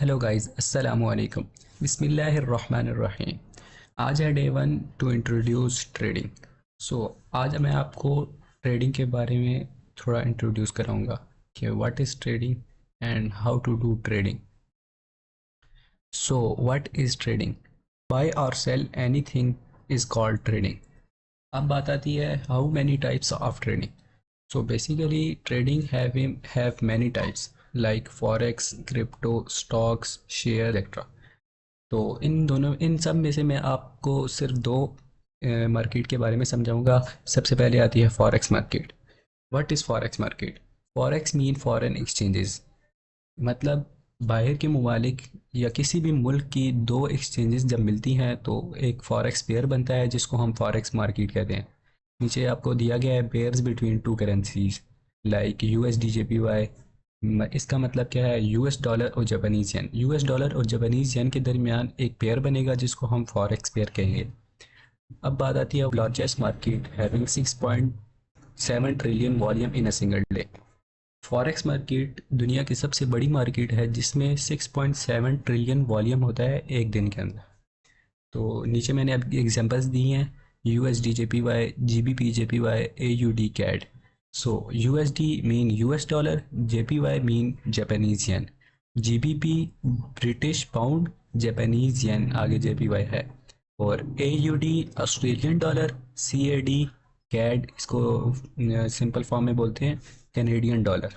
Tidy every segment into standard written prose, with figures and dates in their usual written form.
Hello guys, अस्सलाम वालेकुम। बिस्मिल्लाहिर्रहमानिर्रहीम। आज है day one to introduce trading. So आज मैं आपको ट्रेडिंग के बारे में थोड़ा इंट्रोड्यूस कराऊंगा कि what is trading and how to do trading. So what is trading? Buy और sell anything is called trading. अब बात आती है how many types of trading. So basically trading have many types like forex, crypto, stocks, share, etc. तो इन सब में से मैं आपको सिर्फ दो मार्केट के बारे में समझाऊंगा। सबसे पहले आती है forex market. What is forex market? Forex mean foreign exchanges, मतलब बाहर के ममालिक या किसी भी मुल्क की दो एक्सचेंजेस जब मिलती हैं तो एक फॉरेक्स पेयर बनता है जिसको हम फॉरेक्स मार्केट कहते हैं। नीचे आपको दिया गया है pairs between two currencies like USD JPY. इसका मतलब क्या है? यूएस डॉलर और जापानीज येन। यूएस डॉलर और जापानीज येन के दरमियान एक पेयर बनेगा जिसको हम फॉरेक्स पेयर कहेंगे। अब बात आती है largest market having 6.7 trillion volume in a single day. Forex market दुनिया की सबसे बड़ी मार्केट है जिसमें 6.7 ट्रिलियन वॉल्यूम होता है एक दिन के अंदर। तो नीचे मैंने अब एग्जांपल्स दी हैं U S D J P Y, G B P J P Y, A U D CAD. So U S D mean US dollar, J P Y mean Japanese yen, G B P British pound, Japanese yen आगे J P Y है, और A U D Australian dollar, C A D CAD इसको simple form में बोलते हैं Canadian dollar.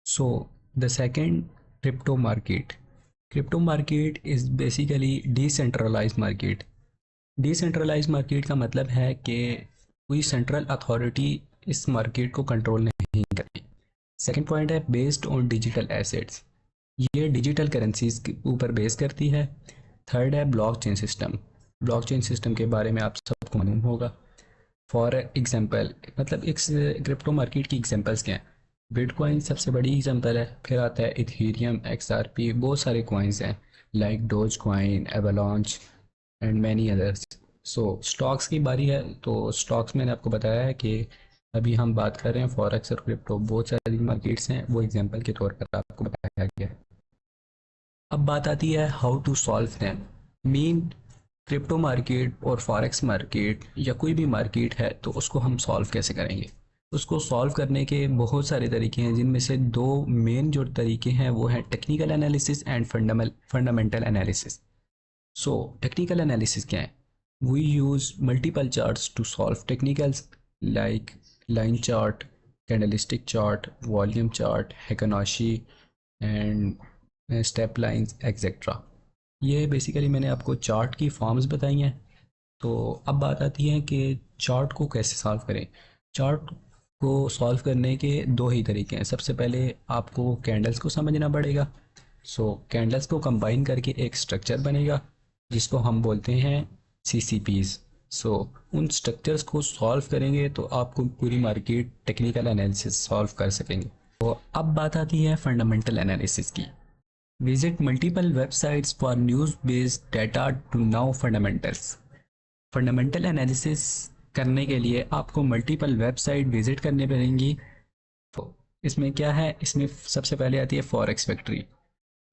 So the second crypto market. Crypto market is basically decentralized market. Decentralized market का मतलब है कि कोई सेंट्रल अथॉरिटी इस मार्केट को कंट्रोल नहीं करती। सेकंड पॉइंट है बेस्ड ऑन डिजिटल एसेट्स, ये डिजिटल करेंसीज के ऊपर बेस करती है। थर्ड है ब्लॉकचेन सिस्टम। ब्लॉकचेन सिस्टम के बारे में आप सबको मालूम होगा। फॉर एग्जांपल, मतलब एक क्रिप्टो मार्केट की एग्जांपल्स क्या हैं? बिटकॉइन सबसे बड़ी एग्जांपल है, फिर आता है इथेरियम, एक्सआरपी, बहुत सारे कॉइन्स हैं like dose coin, avalanche and many others. So stocks की बारी है, तो स्टॉक्स मैंने आपको बताया है कि अभी हम बात कर रहे हैं फॉरेक्स और क्रिप्टो, बहुत सारी मार्केट्स हैं, वो एग्जांपल के तौर पर आपको बताया गया है। अब बात आती है how to solve them. Mean crypto market और फॉरेक्स मार्केट या कोई भी मार्केट है तो उसको हम सॉल्व कैसे करेंगे? उसको सॉल्व करने के बहुत सारे तरीके हैं, जिनमें से दो मेन जो तरीके हैं वो हैं technical analysis and fundamental analysis. So technical analysis क्या है? We use multiple charts to solve technicals like line chart, candlestick chart, volume chart, heikin ashi and step lines etcetera. ये बेसिकली मैंने आपको चार्ट की फॉर्म्स बताई हैं। तो अब बात आती है कि चार्ट को कैसे सॉल्व करें। चार्ट को सॉल्व करने के दो ही तरीके हैं। सबसे पहले आपको कैंडल्स को समझना पड़ेगा। सो कैंडल्स को कंबाइन करके एक स्ट्रक्चर बनेगा जिसको हम बोलते हैं सी सी पीज। सो उन स्ट्रक्चर्स को सॉल्व करेंगे तो आपको पूरी मार्केट टेक्निकल एनालिसिस सॉल्व कर सकेंगे। तो अब बात आती है फंडामेंटल एनालिसिस की। Visit multiple websites for news based data to know fundamentals. Fundamental analysis करने के लिए आपको मल्टीपल वेबसाइट विजिट करनी पड़ेंगी। तो इसमें क्या है? इसमें सबसे पहले आती है फॉरेक्स फैक्ट्री।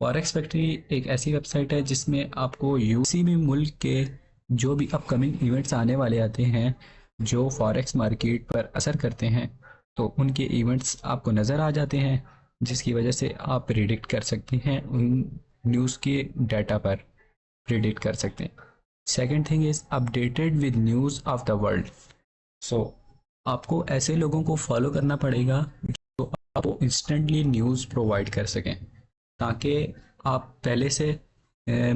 फॉरेक्स फैक्ट्री एक ऐसी वेबसाइट है जिसमें आपको किसी भी मुल्क के जो भी अपकमिंग इवेंट्स आने वाले आते हैं जो फॉरेक्स मार्केट पर असर करते हैं, तो उनके इवेंट्स आपको नज़र आ जाते हैं, जिसकी वजह से आप प्रिडिक्ट कर सकते हैं, उन न्यूज़ के डाटा पर प्रिडिक्ट कर सकते हैं। Second thing is updated with news of the world. So आपको ऐसे लोगों को फॉलो करना पड़ेगा जो आपको इंस्टेंटली न्यूज़ प्रोवाइड कर सकें, ताकि आप पहले से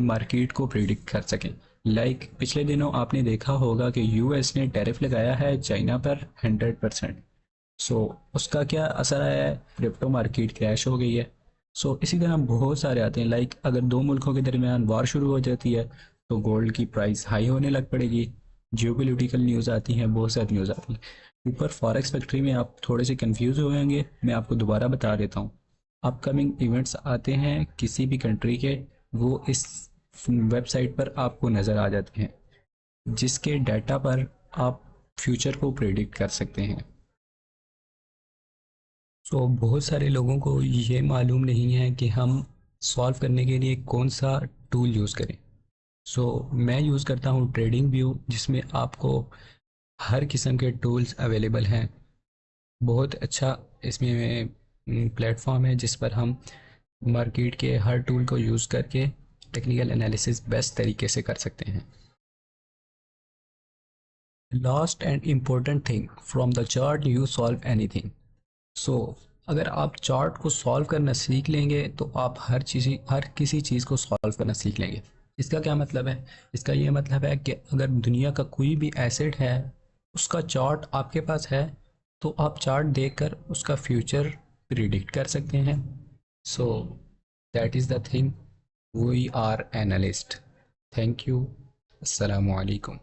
मार्केट को प्रिडिक्ट कर सकें। लाइक पिछले दिनों आपने देखा होगा कि यूएस ने टैरिफ लगाया है चाइना पर 100%। सो उसका क्या असर आया है? क्रिप्टो मार्केट क्रैश हो गई है। सो इसी तरह बहुत सारे आते हैं, लाइक अगर दो मुल्कों के दरमियान वॉर शुरू हो जाती है तो गोल्ड की प्राइस हाई होने लग पड़ेगी। जियोपॉलिटिकल न्यूज़ आती हैं, बहुत सारी न्यूज़ आती हैं। ऊपर फॉरेक्स फैक्ट्री में आप थोड़े से कंफ्यूज हो जाएंगे, मैं आपको दोबारा बता देता हूँ। अपकमिंग इवेंट्स आते हैं किसी भी कंट्री के, वो इस वेबसाइट पर आपको नज़र आ जाते हैं, जिसके डाटा पर आप फ्यूचर को प्रेडिक्ट कर सकते हैं। बहुत सारे लोगों को ये मालूम नहीं है कि हम सॉल्व करने के लिए कौन सा टूल यूज़ करें। मैं यूज़ करता हूँ ट्रेडिंग व्यू, जिसमें आपको हर किस्म के टूल्स अवेलेबल हैं। बहुत अच्छा इसमें प्लेटफॉर्म है जिस पर हम मार्केट के हर टूल को यूज़ करके टेक्निकल एनालिसिस बेस्ट तरीके से कर सकते हैं। Last and important thing, from the chart you solve anything. So अगर आप चार्ट को सॉल्व करना सीख लेंगे तो आप हर किसी चीज़ को सॉल्व करना सीख लेंगे। इसका क्या मतलब है? इसका ये मतलब है कि अगर दुनिया का कोई भी एसेट है, उसका चार्ट आपके पास है, तो आप चार्ट देखकर उसका फ्यूचर प्रिडिक्ट कर सकते हैं। So that is the thing, we are analyst. Thank you. अस्सलामु अलैकुम।